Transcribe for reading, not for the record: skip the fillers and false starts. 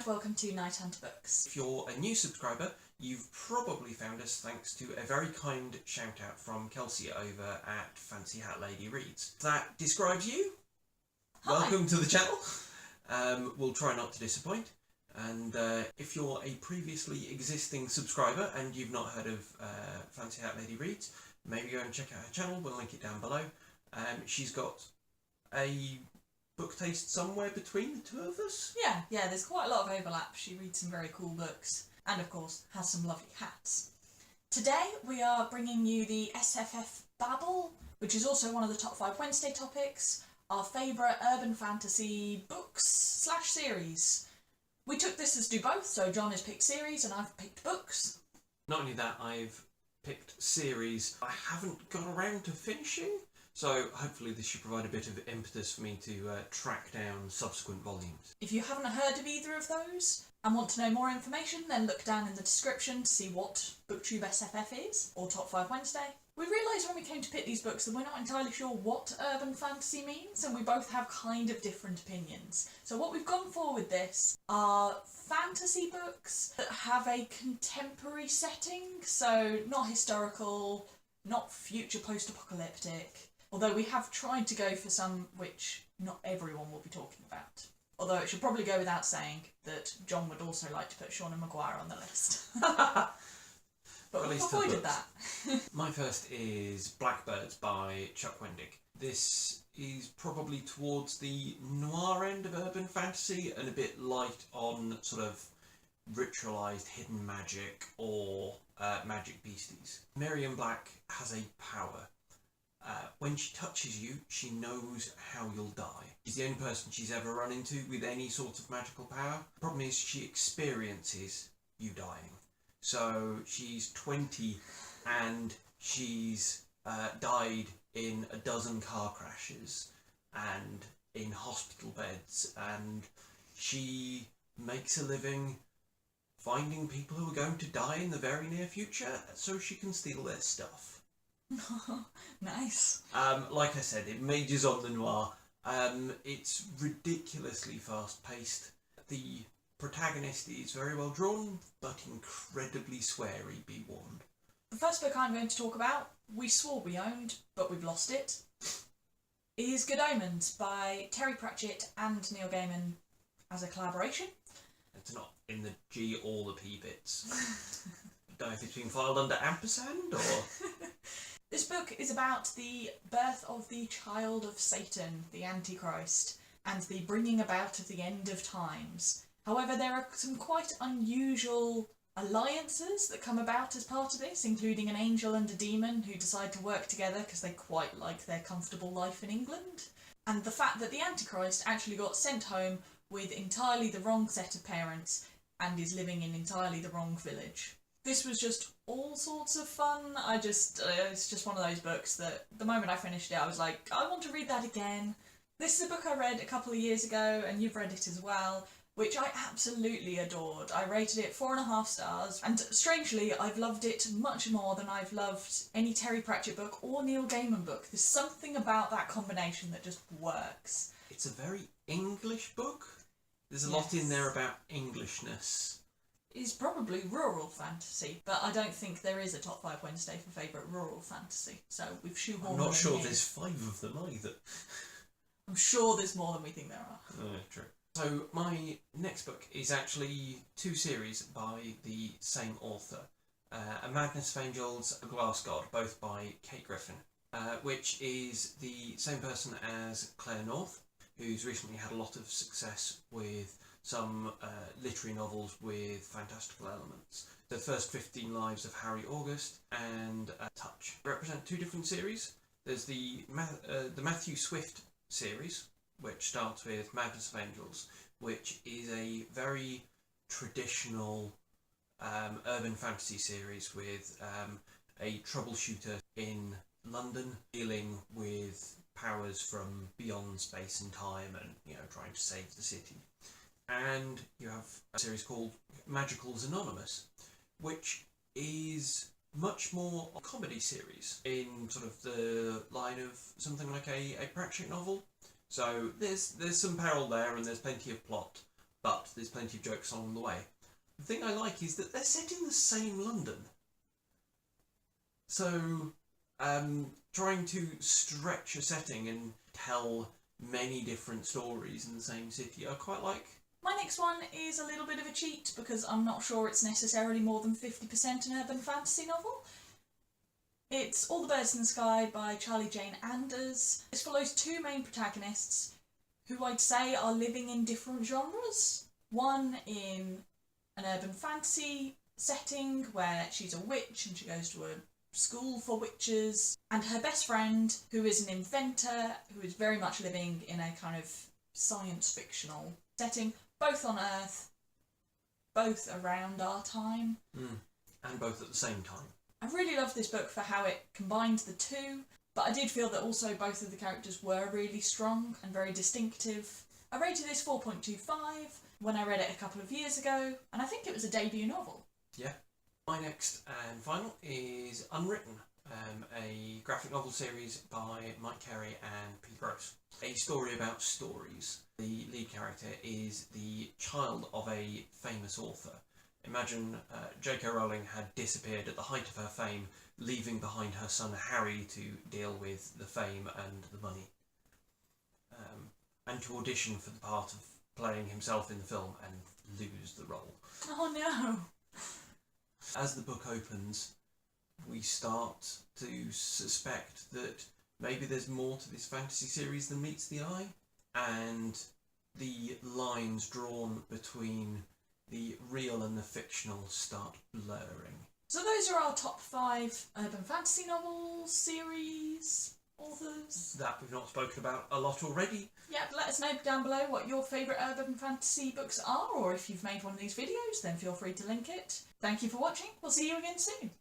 and welcome to KnightHunter Books. If you're a new subscriber, you've probably found us thanks to a very kind shout out from Kelsey over at Fancy Hat Lady Reads. That describes you. Hi. Welcome to the channel. We'll try not to disappoint. And if you're a previously existing subscriber and you've not heard of Fancy Hat Lady Reads, maybe go and check out her channel. We'll link it down below. She's got a book taste somewhere between the two of us. Yeah, there's quite a lot of overlap. She reads some very cool books and, of course, has some lovely hats. Today we are bringing you the SFF Babble, which is also one of the top 5 Wednesday topics, our favourite urban fantasy books / series. We took this as do both, so John has picked series and I've picked books. Not only that, I've picked series I haven't got around to finishing. So hopefully this should provide a bit of impetus for me to track down subsequent volumes. If you haven't heard of either of those and want to know more information, then look down in the description to see what BooktubeSFF is, or Top 5 Wednesday. We realised when we came to pick these books that we're not entirely sure what urban fantasy means, and we both have kind of different opinions. So what we've gone for with this are fantasy books that have a contemporary setting, so not historical, not future post-apocalyptic. Although we have tried to go for some which not everyone will be talking about. Although it should probably go without saying that John would also like to put Sean and Maguire on the list. But we've avoided that. My first is Blackbird by Chuck Wendig. This is probably towards the noir end of urban fantasy and a bit light on sort of ritualised hidden magic or magic beasties. Miriam Black has a power. When she touches you, she knows how you'll die. She's the only person she's ever run into with any sort of magical power. The problem is she experiences you dying. So she's 20 and she's died in a dozen car crashes and in hospital beds, and she makes a living finding people who are going to die in the very near future so she can steal their stuff. Nice. Like I said, it majors on the noir. It's ridiculously fast-paced. The protagonist is very well drawn, but incredibly sweary, be warned. The first book I'm going to talk about, we swore we owned, but we've lost it, is Good Omens by Terry Pratchett and Neil Gaiman as a collaboration. It's not in the G or the P bits. Don't know if it's been filed under ampersand or... This book is about the birth of the child of Satan, the Antichrist, and the bringing about of the end of times. However, there are some quite unusual alliances that come about as part of this, including an angel and a demon who decide to work together because they quite like their comfortable life in England. And the fact that the Antichrist actually got sent home with entirely the wrong set of parents and is living in entirely the wrong village. This was just all sorts of fun. It's just one of those books that the moment I finished it, I was like, I want to read that again. This is a book I read a couple of years ago, and you've read it as well, which I absolutely adored. I rated it 4.5 stars, and strangely, I've loved it much more than I've loved any Terry Pratchett book or Neil Gaiman book. There's something about that combination that just works. It's a very English book. There's a lot in there about Englishness. Is probably rural fantasy, but I don't think there is a Top 5 Wednesday for favourite rural fantasy, so we've shoehorned I'm not sure in. there's 5 of them either. I'm sure there's more than we think there are. True. So my next book is actually 2 series by the same author. A Madness of Angels, A Glass God, both by Griffin, which is the same person as Claire North, who's recently had a lot of success with some literary novels with fantastical elements. The first 15 Lives of Harry August and Touch represent 2 different series. There's the Matthew Swift series, which starts with Madness of Angels, which is a very traditional urban fantasy series with a troubleshooter in London dealing with powers from beyond space and time and, trying to save the city. And you have a series called Magicals Anonymous, which is much more a comedy series in sort of the line of something like a Pratchett novel. So there's some peril there and there's plenty of plot, but there's plenty of jokes along the way. The thing I like is that they're set in the same London. So, trying to stretch a setting and tell many different stories in the same city, I quite like. My next one is a little bit of a cheat because I'm not sure it's necessarily more than 50% an urban fantasy novel. It's All the Birds in the Sky by Charlie Jane Anders. This follows two main protagonists who I'd say are living in different genres. One in an urban fantasy setting where she's a witch and she goes to a school for witches, and her best friend who is an inventor who is very much living in a kind of science fictional setting, both on Earth, both around our time. And both at the same time. I really loved this book for how it combined the two, but I did feel that also both of the characters were really strong and very distinctive. I rated this 4.25 when I read it a couple of years ago, and I think it was a debut novel. Yeah. My next and final is Unwritten, a graphic novel series by Mike Carey and P. Gross. A story about stories. The lead character is the child of a famous author. Imagine J.K. Rowling had disappeared at the height of her fame, leaving behind her son Harry to deal with the fame and the money. And to audition for the part of playing himself in the film and lose the role. Oh no! As the book opens, we start to suspect that maybe there's more to this fantasy series than meets the eye, and the lines drawn between the real and the fictional start blurring. So those are our top 5 urban fantasy novels, series, authors. That we've not spoken about a lot already. Yeah, let us know down below what your favourite urban fantasy books are, or if you've made one of these videos, then feel free to link it. Thank you for watching. We'll see you again soon.